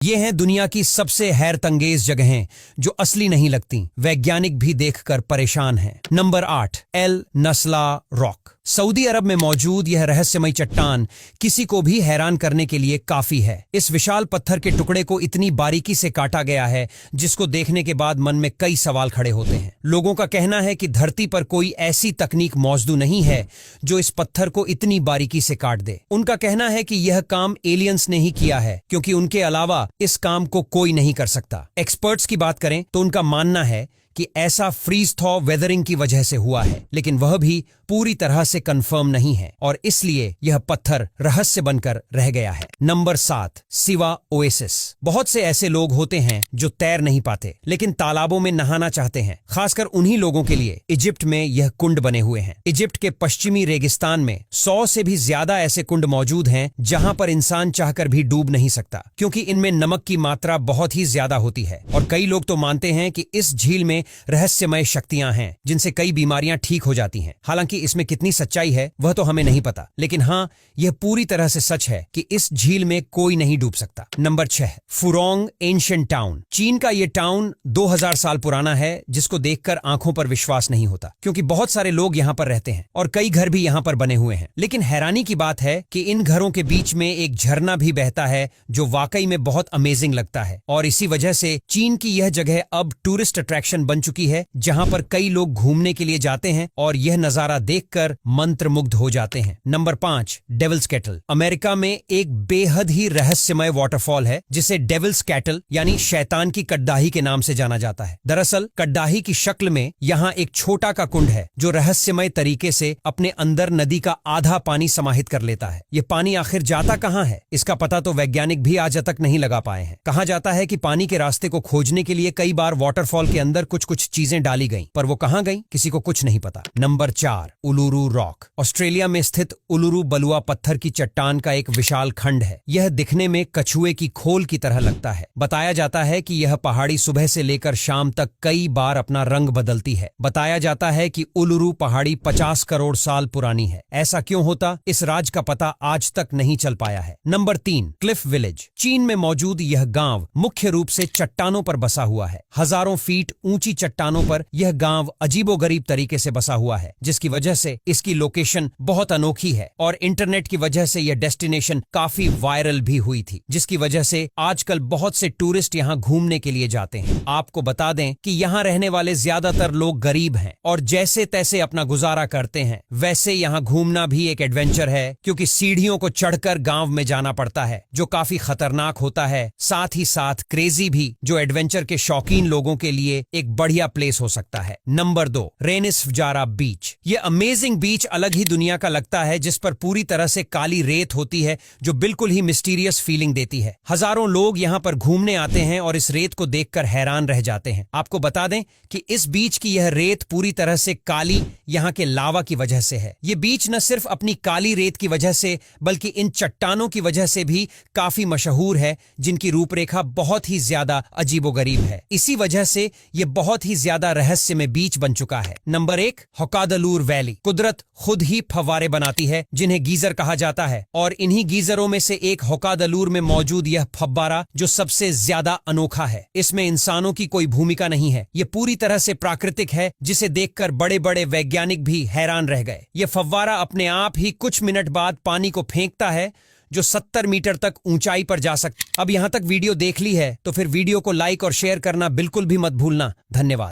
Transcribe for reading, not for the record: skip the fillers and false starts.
ये हैं दुनिया की सबसे हैरतअंगेज जगहें जो असली नहीं लगती, वैज्ञानिक भी देखकर परेशान हैं। Number 8, Al Naslaa rock. Saudi Arab में मौजूद यह रहस्यमयी चट्टान किसी को भी हैरान करने के लिए काफी है। इस विशाल पत्थर के टुकड़े को इतनी बारीकी से काटा गया है जिसको देखने के बाद मन में कई सवाल खड़े होते हैं। लोगों का कहना है कि धरती पर कोई ऐसी तकनीक मौजूद नहीं है जो इस पत्थर को इतनी बारीकी से काट दे। उनका कहना है कि यह काम एलियंस ने ही किया है, क्योंकि उनके अलावा इस काम को कोई नहीं कर सकता। एक्सपर्ट्स की बात करें तो उनका मानना है कि ऐसा फ्रीज थॉ वेदरिंग की वजह से हुआ है, लेकिन वह भी पूरी तरह से कंफर्म नहीं है और इसलिए यह पत्थर रहस्य बनकर रह गया है। नंबर 7, सिवा ओएसिस। बहुत से ऐसे लोग होते हैं जो तैर नहीं पाते लेकिन तालाबों में नहाना चाहते हैं। खासकर उन्हीं लोगों के लिए इजिप्ट में यह कुंड बने हुए हैं। इजिप्ट के पश्चिमी रेगिस्तान में 100 से भी ज्यादा ऐसे कुंड मौजूद हैं जहां पर इंसान चाहकर भी डूब नहीं सकता, क्योंकि इनमें नमक की मात्रा बहुत ही ज्यादा होती है। और कई लोग तो मानते हैं कि इस झील में रहस्यमय शक्तियां हैं जिनसे कई बीमारियां ठीक हो जाती हैं। हालांकि इसमें कितनी सच्चाई है वह तो हमें नहीं पता, लेकिन हाँ, यह पूरी तरह से सच है कि इस झील में कोई नहीं डूब सकता। Number 6, Furong ancient town. चीन का यह टाउन 2000 साल पुराना है, जिसको देखकर आंखों पर विश्वास नहीं होता, क्योंकि बहुत सारे लोग यहाँ पर रहते हैं और कई घर भी यहाँ पर बने हुए हैं। लेकिन हैरानी की बात है कि इन घरों के बीच में एक झरना भी बहता है जो वाकई में बहुत अमेजिंग लगता है। और इसी वजह से चीन की यह जगह अब टूरिस्ट अट्रैक्शन बन चुकी है, जहां पर कई लोग घूमने के लिए जाते हैं और यह नजारा देखकर मंत्रमुग्ध हो जाते हैं। Number 5, devils cattle. अमेरिका में एक बेहद ही रहस्यमय वाटरफॉल है जिसे डेविल्स कैटल यानी शैतान की कड्डाही के नाम से जाना जाता है। दरअसल कड्डाही की शक्ल में यहाँ एक छोटा का कुंड है जो रहस्यमय तरीके से अपने अंदर नदी का आधा पानी समाहित कर लेता है। ये पानी आखिर जाता कहाँ है, इसका पता तो वैज्ञानिक भी आज तक नहीं लगा पाए हैं। कहा जाता है कि पानी के रास्ते को खोजने के लिए कई बार वाटरफॉल के अंदर कुछ चीजें डाली गईं, पर वो कहां गईं किसी को कुछ नहीं पता। Number 4, Uluru rock. ऑस्ट्रेलिया में स्थित उलुरु बलुआ पत्थर की चट्टान का एक विशाल खंड है। यह दिखने में कछुए की खोल की तरह लगता है। बताया जाता है कि यह पहाड़ी सुबह से लेकर शाम तक कई बार अपना रंग बदलती है। बताया जाता है कि उलुरु पहाड़ी 50 करोड़ साल पुरानी है। ऐसा क्यों होता, इस राज का पता आज तक नहीं चल पाया है। Number 3, Cliff village. चीन में मौजूद यह गांव मुख्य रूप से चट्टानों पर बसा हुआ है। हजारों फीट ऊंची चट्टानों पर यह गांव अजीबोगरीब तरीके से बसा हुआ है, जिसकी वजह से इसकी लोकेशन बहुत अनोखी है और इंटरनेट की वजह से यह डेस्टिनेशन काफी वायरल भी हुई थी, जिसकी वजह से आजकल बहुत से टूरिस्ट यहां घूमने के लिए जाते हैं। आपको बता दें कि यहां रहने वाले ज्यादातर लोग गरीब हैं और जैसे तैसे अपना गुजारा करते हैं। वैसे यहां घूमना भी एक एडवेंचर है, क्योंकि सीढ़ियों को चढ़कर गांव में जाना पड़ता है जो काफी खतरनाक होता है, साथ ही साथ क्रेजी भी, जो एडवेंचर के शौकीन लोगों के लिए एक बढ़िया प्लेस हो सकता है। नंबर 2, रेनिस फजारा बीच। यह अमेजिंग बीच अलग ही दुनिया का लगता है, जिस पर पूरी तरह से काली रेत होती है जो बिल्कुल ही मिस्टीरियस फीलिंग देती है। हजारों लोग यहाँ पर घूमने आते हैं और इस रेत को देखकर हैरान रह जाते हैं। आपको बता दें कि इस बीच की यह रेत पूरी तरह से काली यहाँ के लावा की वजह से है। ये बीच न सिर्फ अपनी काली रेत की वजह से बल्कि इन चट्टानों की वजह से भी काफी मशहूर है, जिनकी रूपरेखा बहुत ही ज्यादा अजीबोगरीब है। इसी वजह से यह बहुत ही ज्यादा रहस्य में बीच बन चुका है। नंबर 1, होकादलूर वैली। कुदरत खुद ही फव्वारे बनाती है जिन्हें गीजर कहा जाता है, और इन्हीं गीजरों में से एक होकादलूर में मौजूद यह फव्वारा जो सबसे ज्यादा अनोखा है। इसमें इंसानों की कोई भूमिका नहीं है। यह पूरी तरह से प्राकृतिक है, जिसे देखकर बड़े बड़े वैज्ञानिक भी हैरान रह गए। यह फव्वारा अपने आप ही कुछ मिनट बाद पानी को फेंकता है जो 70 मीटर तक ऊंचाई पर जा सकता। अब यहां तक वीडियो देख ली है तो फिर वीडियो को लाइक और शेयर करना बिल्कुल भी मत भूलना। धन्यवाद।